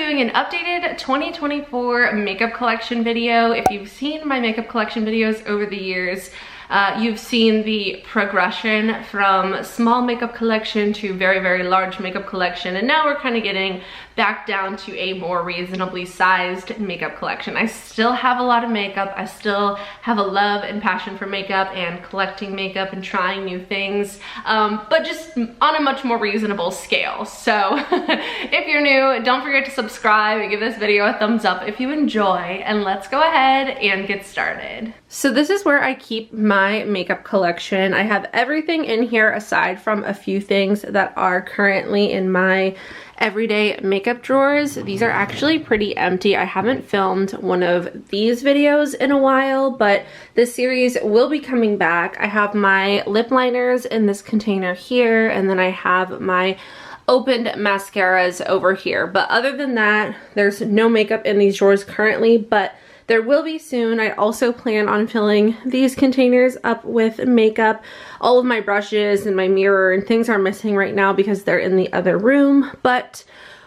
doing an updated 2024 makeup collection video. If you've seen my makeup collection videos over the years, you've seen the progression from small makeup collection to very, very large makeup collection, and now we're kind of getting back down to a more reasonably sized makeup collection. I still have a lot of makeup. I still have a love and passion for makeup and collecting makeup and trying new things, but just on a much more reasonable scale. So if you're new, don't forget to subscribe and give this video a thumbs up if you enjoy, and let's go ahead and get started. So this is where I keep my makeup collection. I have everything in here aside from a few things that are currently in my everyday makeup drawers. These are actually pretty empty. I haven't filmed one of these videos in a while, but this series will be coming back. I have my lip liners in this container here, and then I have my opened mascaras over here. But other than that, there's no makeup in these drawers currently, but there will be soon. I also plan on filling these containers up with makeup. All of my brushes and my mirror and things are missing right now because they're in the other room. But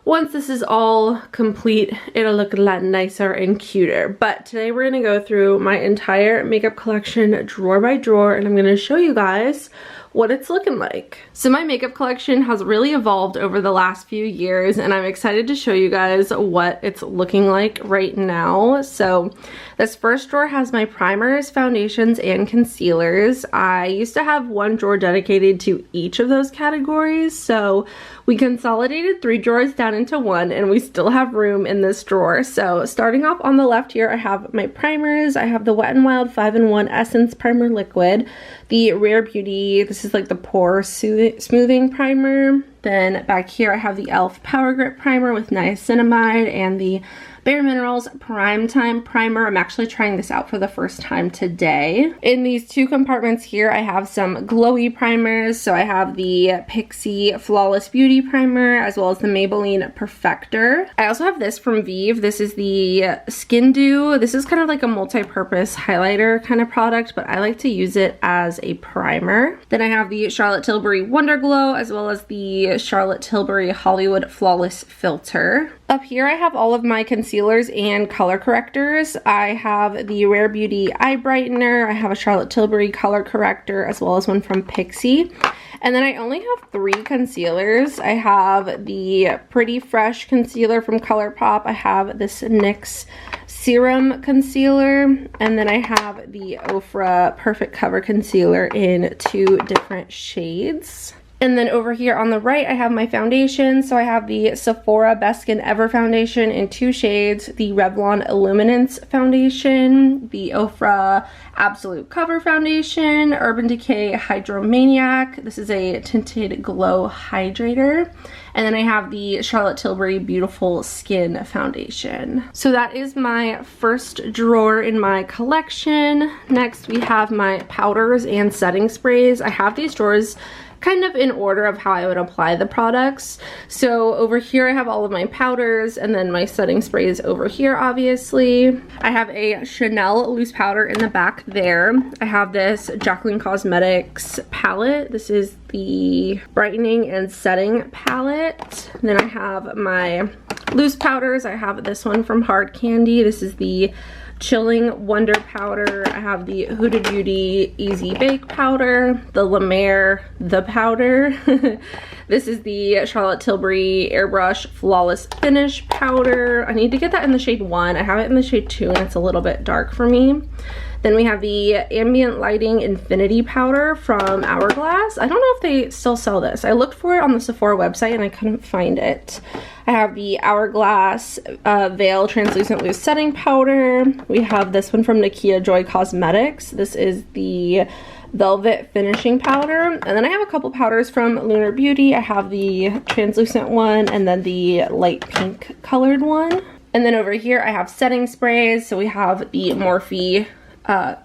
once this is all complete, it'll look a lot nicer and cuter. But today we're gonna go through my entire makeup collection drawer by drawer, and I'm gonna show you guys what it's looking like. So my makeup collection has really evolved over the last few years, and I'm excited to show you guys what it's looking like right now. So this first drawer has my primers, foundations, and concealers. I used to have one drawer dedicated to each of those categories, so we consolidated 3 drawers down into one, and we still have room in this drawer. So starting off on the left here, I have my primers. I have the Wet n Wild 5-in-1 Essence Primer Liquid, the Rare Beauty, this is like the pore smoothing primer. Then back here I have the e.l.f. Power Grip Primer with niacinamide and the Bare Minerals Prime Time Primer. I'm actually trying this out for the first time today. In these 2 compartments here, I have some glowy primers. So I have the Pixi Flawless Beauty Primer as well as the Maybelline Perfector. I also have this from Vive. This is the Skin Dew. This is kind of like a multi-purpose highlighter kind of product, but I like to use it as a primer. Then I have the Charlotte Tilbury Wonder Glow as well as the Charlotte Tilbury Hollywood Flawless Filter. Up here I have all of my concealers and color correctors. I have the Rare Beauty Eye Brightener, I have a Charlotte Tilbury color corrector, as well as one from Pixi. And then I only have 3 concealers. I have the Pretty Fresh concealer from ColourPop, I have this NYX Serum Concealer, and then I have the Ofra Perfect Cover Concealer in 2 different shades. And then over here on the right, I have my foundation. So I have the Sephora Best Skin Ever Foundation in 2 shades, the Revlon Illuminance Foundation, the Ofra Absolute Cover Foundation, Urban Decay Hydromaniac. This is a tinted glow hydrator. And then I have the Charlotte Tilbury Beautiful Skin Foundation. So that is my first drawer in my collection. Next, we have my powders and setting sprays. I have these drawers kind of in order of how I would apply the products. So over here I have all of my powders, and then my setting sprays over here obviously. I have a Chanel loose powder in the back there. I have this Jaclyn Cosmetics palette. This is the brightening and setting palette. And then I have my loose powders. I have this one from Hard Candy. This is the Chilling Wonder Powder. I have the Huda Beauty Easy Bake Powder, the La Mer The Powder. This is the Charlotte Tilbury Airbrush Flawless Finish Powder. I need to get that in the shade 1. I have it in the shade 2 and it's a little bit dark for me. Then we have the Ambient Lighting Infinity Powder from Hourglass. I don't know if they still sell this. I looked for it on the Sephora website and I couldn't find it. I have the Hourglass Veil Translucent Loose Setting Powder. We have this one from Nakia Joy Cosmetics. This is the Velvet Finishing Powder. And then I have a couple powders from Lunar Beauty. I have the translucent one and then the light pink colored one. And then over here I have setting sprays. So we have the Morphe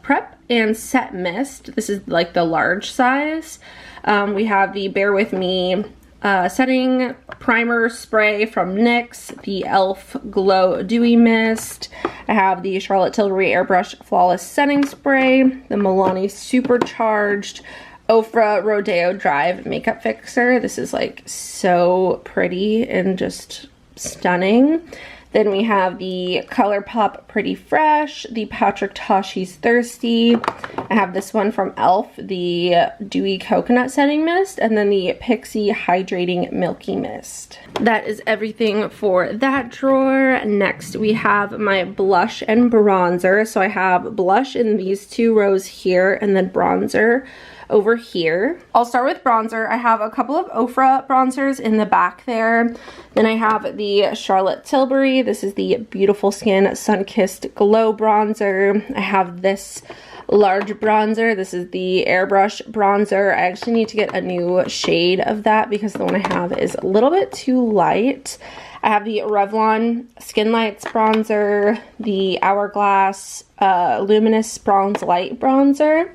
Prep and Set Mist. This is like the large size. We have the Bear With Me setting primer spray from NYX, the e.l.f. Glow Dewy Mist. I have the Charlotte Tilbury Airbrush Flawless Setting Spray, the Milani Supercharged Ofra Rodeo Drive Makeup Fixer. This is like so pretty and just stunning. Then we have the ColourPop Pretty Fresh, the Patrick Ta She's Thirsty. I have this one from e.l.f., the Dewy Coconut Setting Mist, and then the Pixie Hydrating Milky Mist. That is everything for that drawer. Next, we have my blush and bronzer. So I have blush in these two rows here, and then bronzer over here. I'll start with bronzer. I have a couple of Ofra bronzers in the back there. Then I have the Charlotte Tilbury. This is the Beautiful Skin Sun-Kissed Glow Bronzer. I have this large bronzer. This is the Airbrush bronzer. I actually need to get a new shade of that because the one I have is a little bit too light. I have the Revlon Skin Lights bronzer, the Hourglass Luminous Bronze Light bronzer.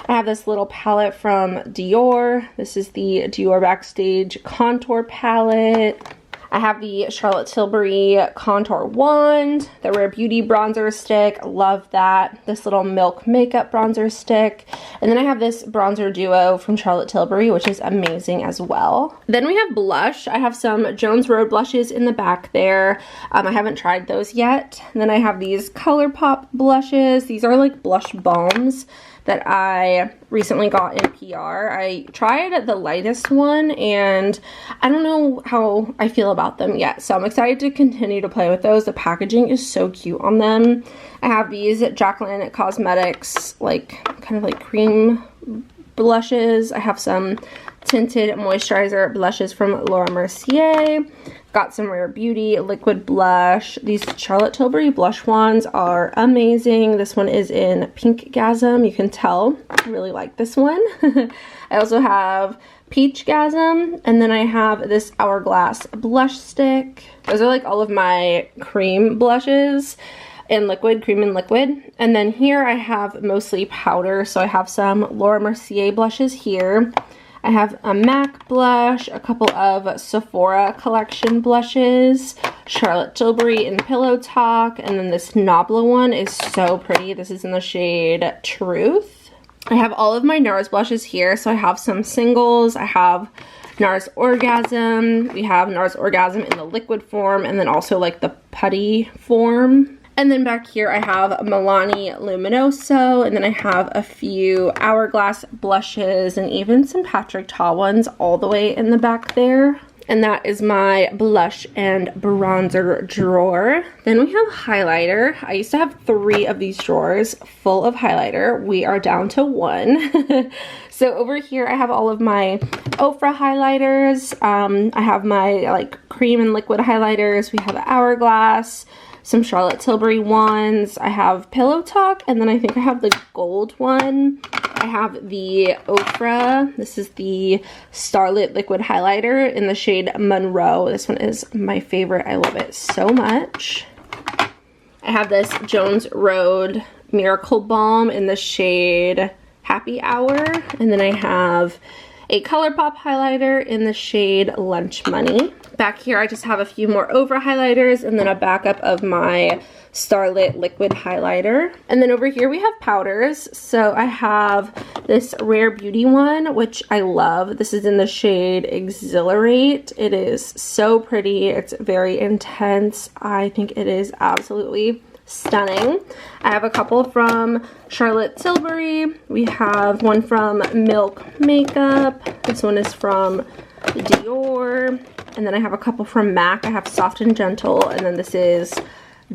I have this little palette from Dior. This is the Dior Backstage Contour Palette. I have the Charlotte Tilbury Contour Wand, the Rare Beauty bronzer stick, love that. This little Milk Makeup bronzer stick. And then I have this bronzer duo from Charlotte Tilbury, which is amazing as well. Then we have blush. I have some Jones Road blushes in the back there. I haven't tried those yet. And then I have these ColourPop blushes. These are like blush balms that I recently got in PR. I tried the lightest one and I don't know how I feel about them yet. So I'm excited to continue to play with those. The packaging is so cute on them. I have these Jaclyn Cosmetics, like kind of like cream blushes. I have some tinted moisturizer blushes from Laura Mercier. Got some Rare Beauty liquid blush. These Charlotte Tilbury blush wands are amazing. This one is in Pink Gasm. You can tell I really like this one. I also have Peach Gasm, and then I have this Hourglass blush stick. Those are like all of my cream blushes in liquid, cream and liquid. And then here I have mostly powder, so I have some Laura Mercier blushes here. I have a MAC blush, a couple of Sephora collection blushes, Charlotte Tilbury in Pillow Talk, and then this Nabla one is so pretty. This is in the shade Truth. I have all of my NARS blushes here, so I have some singles. I have NARS Orgasm. We have NARS Orgasm in the liquid form, and then also like the putty form. And then back here I have Milani Luminoso, and then I have a few Hourglass blushes and even some Patrick Ta ones all the way in the back there. And that is my blush and bronzer drawer. Then we have highlighter. I used to have 3 of these drawers full of highlighter. We are down to 1. So over here I have all of my Ofra highlighters. I have my like cream and liquid highlighters. We have Hourglass, some Charlotte Tilbury ones. I have Pillow Talk, and then I think I have the gold one. I have the Ofra. This is the Starlit Liquid Highlighter in the shade Monroe. This one is my favorite. I love it so much. I have this Jones Road Miracle Balm in the shade Happy Hour. And then I have a ColourPop highlighter in the shade Lunch Money. Back here I just have a few more Ofra highlighters and then a backup of my Starlit liquid highlighter. And then over here we have powders. So I have this Rare Beauty one, which I love. This is in the shade Exhilarate. It is so pretty. It's very intense. I think it is absolutely stunning. I have a couple from Charlotte Tilbury. We have one from Milk Makeup. This one is from Dior. And then I have a couple from MAC. I have Soft and Gentle, and then this is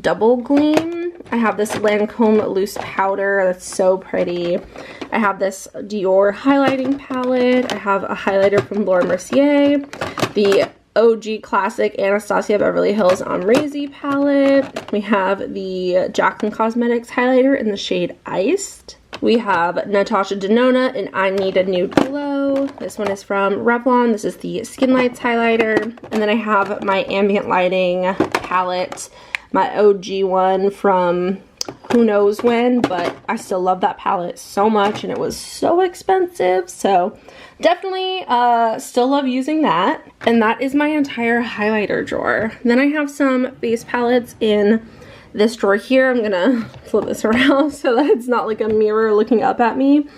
Double Gleam. I have this Lancome Loose Powder that's so pretty. I have this Dior highlighting palette. I have a highlighter from Laura Mercier. The OG Classic Anastasia Beverly Hills Amrezy palette. We have the Jaclyn Cosmetics highlighter in the shade Iced. We have Natasha Denona in I Need a Nude Glow. This one is from Revlon. This is the Skin Lights highlighter. And then I have my Ambient Lighting palette, my OG one from who knows when, but I still love that palette so much, and it was so expensive, so definitely still love using that. And that is my entire highlighter drawer. Then I have some face palettes in this drawer here. I'm gonna flip this around so that it's not like a mirror looking up at me.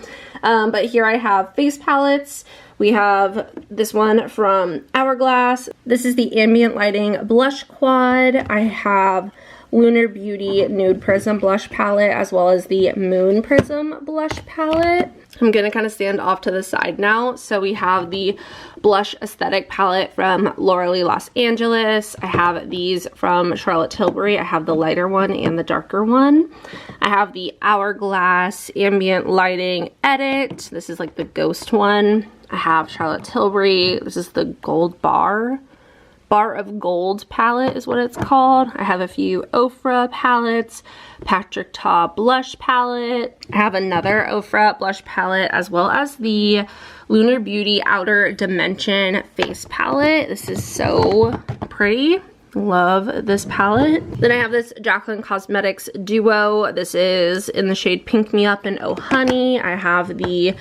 But here I have face palettes. We have this one from Hourglass. This is the Ambient Lighting Blush Quad. I have Lunar Beauty Nude Prism Blush Palette as well as the Moon Prism Blush Palette. I'm gonna kind of stand off to the side now. So we have the Blush Aesthetic Palette from Laura Los Angeles. I have these from Charlotte Tilbury. I have the lighter one and the darker one. I have the Hourglass Ambient Lighting Edit. This is like the ghost one. I have Charlotte Tilbury. This is the Gold Bar of Gold palette is what it's called. I have a few Ofra palettes, Patrick Ta blush palette. I have another Ofra blush palette as well as the Lunar Beauty Outer Dimension face palette. This is so pretty. Love this palette. Then I have this Jaclyn Cosmetics Duo. This is in the shade Pink Me Up and Oh Honey. I have the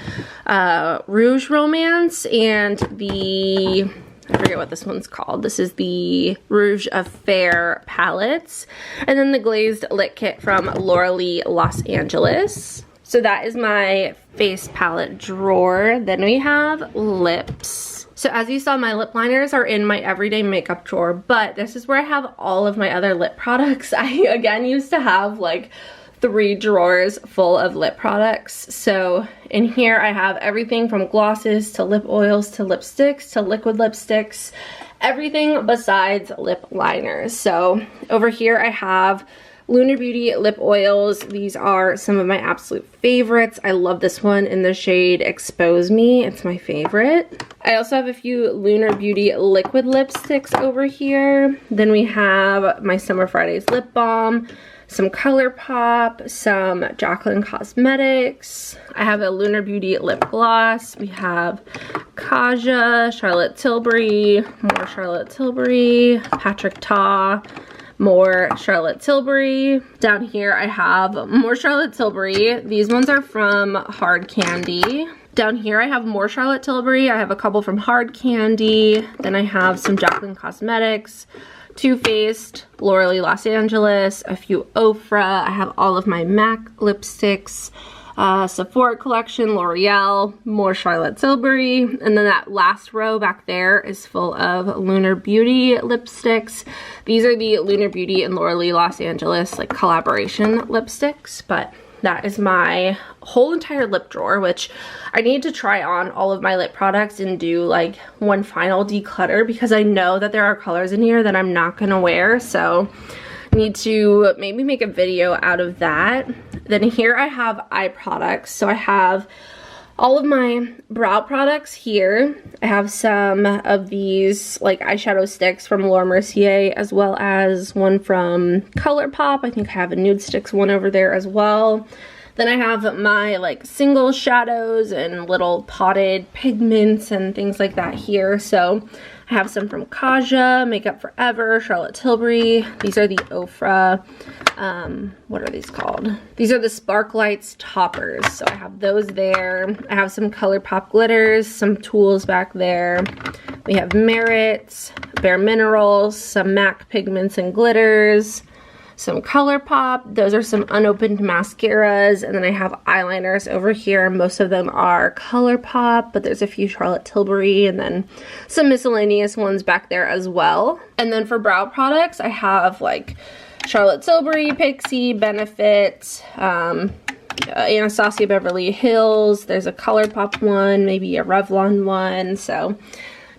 Rouge Romance and the, I forget what this one's called. This is the Rouge Affair palettes. And then the Glazed Lit Kit from Laura Lee Los Angeles. So that is my face palette drawer. Then we have lips. So as you saw, my lip liners are in my everyday makeup drawer, but this is where I have all of my other lip products. I, again, used to have like 3 drawers full of lip products. So in here I have everything from glosses to lip oils to lipsticks to liquid lipsticks, everything besides lip liners. So over here I have Lunar Beauty lip oils. These are some of my absolute favorites. I love this one in the shade Expose Me. It's my favorite. I also have a few Lunar Beauty liquid lipsticks over here. Then we have my Summer Fridays lip balm, some ColourPop, some Jaclyn Cosmetics. I have a Lunar Beauty lip gloss. We have Kaja, Charlotte Tilbury, more Charlotte Tilbury, Patrick Ta, more Charlotte Tilbury. Down here I have more Charlotte Tilbury. These ones are from Hard Candy. Down here I have more Charlotte Tilbury. I have a couple from Hard Candy. Then I have some Jaclyn Cosmetics, Too Faced, Laura Lee Los Angeles, a few Ofra. I have all of my MAC lipsticks, Sephora collection, L'Oreal, more Charlotte Tilbury, and then that last row back there is full of Lunar Beauty lipsticks. These are the Lunar Beauty and Laura Lee Los Angeles like collaboration lipsticks, but that is my whole entire lip drawer, which I need to try on all of my lip products and do like one final declutter because I know that there are colors in here that I'm not gonna wear, so I need to maybe make a video out of that. Then here I have eye products. So I have all of my brow products here. I have some of these like eyeshadow sticks from Laura Mercier as well as one from ColourPop. I think I have a nude sticks one over there as well. Then I have my like single shadows and little potted pigments and things like that here. So I have some from Kaja, Makeup Forever, Charlotte Tilbury. These are the Ofra, what are these called? These are the Sparklights toppers. So I have those there. I have some ColourPop glitters, some tools back there. We have Merit, Bare Minerals, some MAC pigments and glitters, some ColourPop. Those are some unopened mascaras, and then I have eyeliners over here. Most of them are ColourPop, but there's a few Charlotte Tilbury and then some miscellaneous ones back there as well. And then for brow products, I have like Charlotte Tilbury, Pixie, Benefit, Anastasia Beverly Hills. There's a ColourPop one, maybe a Revlon one. So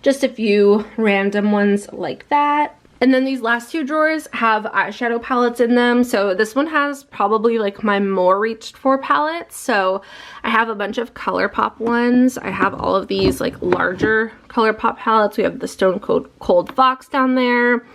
just a few random ones like that. And then these last 2 drawers have eyeshadow palettes in them. So this one has probably like my more reached for palettes. So I have a bunch of ColourPop ones. I have all of these like larger ColourPop palettes. We have the Stone Cold Fox down there,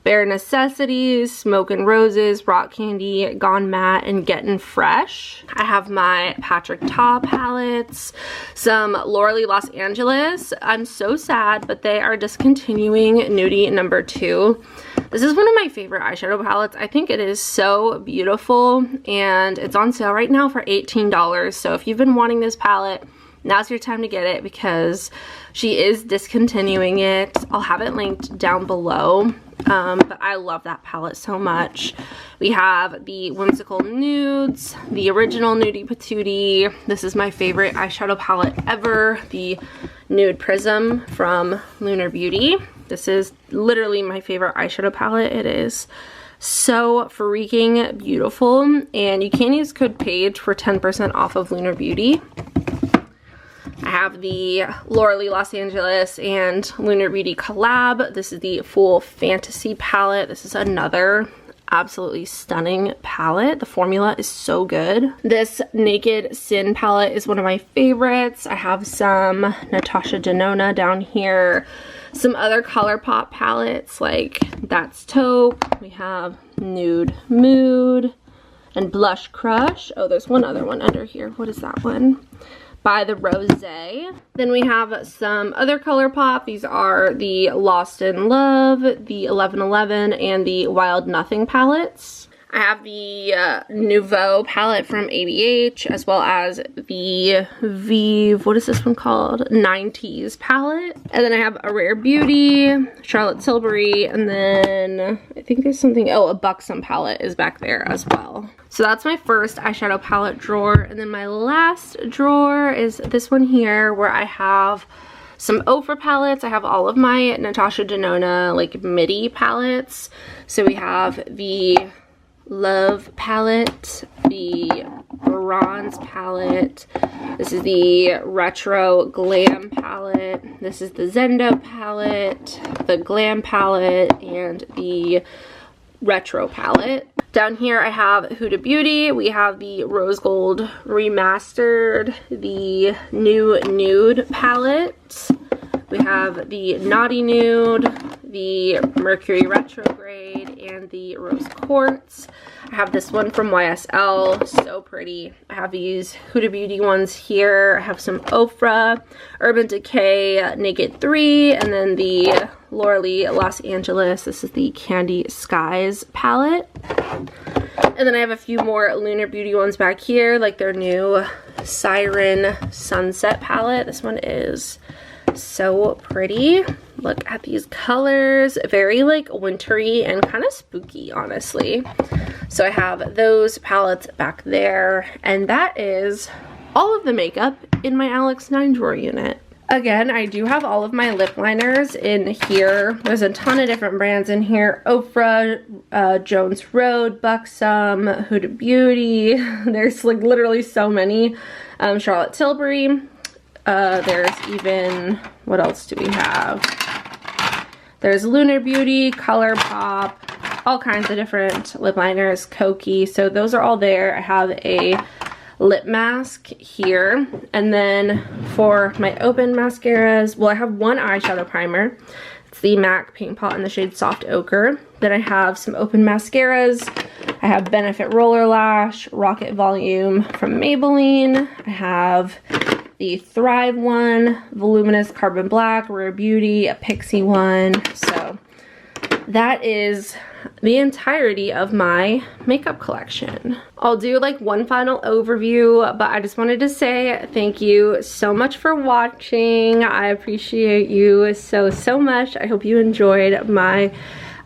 Bare Necessities, Smoke and Roses, Rock Candy, Gone Matte, and Gettin' Fresh. I have my Patrick Ta palettes, some Laura Lee Los Angeles. I'm so sad, but they are discontinuing Nudie number 2. This is one of my favorite eyeshadow palettes. I think it is so beautiful, and it's on sale right now for $18. So if you've been wanting this palette, now's your time to get it because she is discontinuing it. I'll have it linked down below. But I love that palette so much. We have the Whimsical Nudes, the original Nudie Patootie. This is my favorite eyeshadow palette ever. The Nude Prism from Lunar Beauty. This is literally my favorite eyeshadow palette. It is so freaking beautiful, and you can use code Paige for 10% off of Lunar Beauty. I have the Laura Lee Los Angeles and Lunar Beauty collab. This is the Full Fantasy palette. This is another absolutely stunning palette. The formula is so good. This Naked Sin palette is one of my favorites. I have some Natasha Denona down here. Some other ColourPop palettes like That's Taupe. We have Nude Mood and Blush Crush. Oh, there's one other one under here. What is that one? By the Rosé. Then we have some other ColourPop. These are the Lost in Love, the 1111, and the Wild Nothing palettes. I have the Nouveau palette from ABH, as well as the Vive, what is this one called? 90s palette. And then I have a Rare Beauty, Charlotte Tilbury, and then I think there's something, oh, a Buxom palette is back there as well. So that's my first eyeshadow palette drawer. And then my last drawer is this one here, where I have some Ofra palettes. I have all of my Natasha Denona like midi palettes. So we have the Love palette, the Bronze palette, this is the Retro Glam palette, this is the Zendo palette, the Glam palette, and the Retro palette. Down here I have Huda Beauty. We have the Rose Gold Remastered, the New Nude palette. We have the Naughty Nude, the Mercury Retrograde, and the Rose Quartz. I have this one from YSL, so pretty. I have these Huda Beauty ones here. I have some Ofra, Urban Decay, Naked 3, and then the Laura Lee Los Angeles. This is the Candy Skies palette. And then I have a few more Lunar Beauty ones back here, like their new Siren Sunset palette. This one is so pretty. Look at these colors, very like wintry and kind of spooky, honestly. So I have those palettes back there, and that is all of the makeup in my Alex 9 drawer unit. Again, I do have all of my lip liners in here. There's a ton of different brands in here. Ofra, Jones Road, Buxom, Huda Beauty. There's like literally so many. Charlotte Tilbury. There's even, what else do we have? There's Lunar Beauty, ColourPop, all kinds of different lip liners, Koki. So those are all there. I have a lip mask here. And then for my open mascaras, well, I have one eyeshadow primer. It's the MAC Paint Pot in the shade Soft Ochre. Then I have some open mascaras. I have Benefit Roller Lash, Rocket Volume from Maybelline. I have the Thrive one, Voluminous Carbon Black, Rare Beauty, a Pixie one. So that is the entirety of my makeup collection. I'll do like one final overview, but I just wanted to say thank you so much for watching. I appreciate you so much. I hope you enjoyed my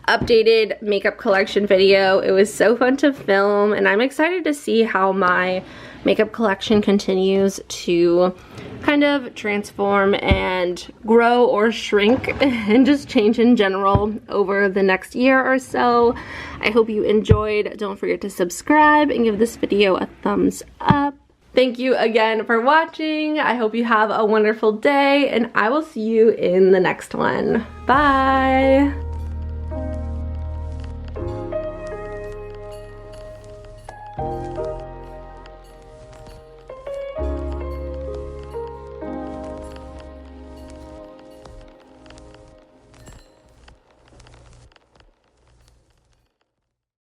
updated makeup collection video. It was so fun to film, and I'm excited to see how my makeup collection continues to kind of transform and grow or shrink and just change in general over the next year or so. I hope you enjoyed. Don't forget to subscribe and give this video a thumbs up. Thank you again for watching. I hope you have a wonderful day, and I will see you in the next one. Bye!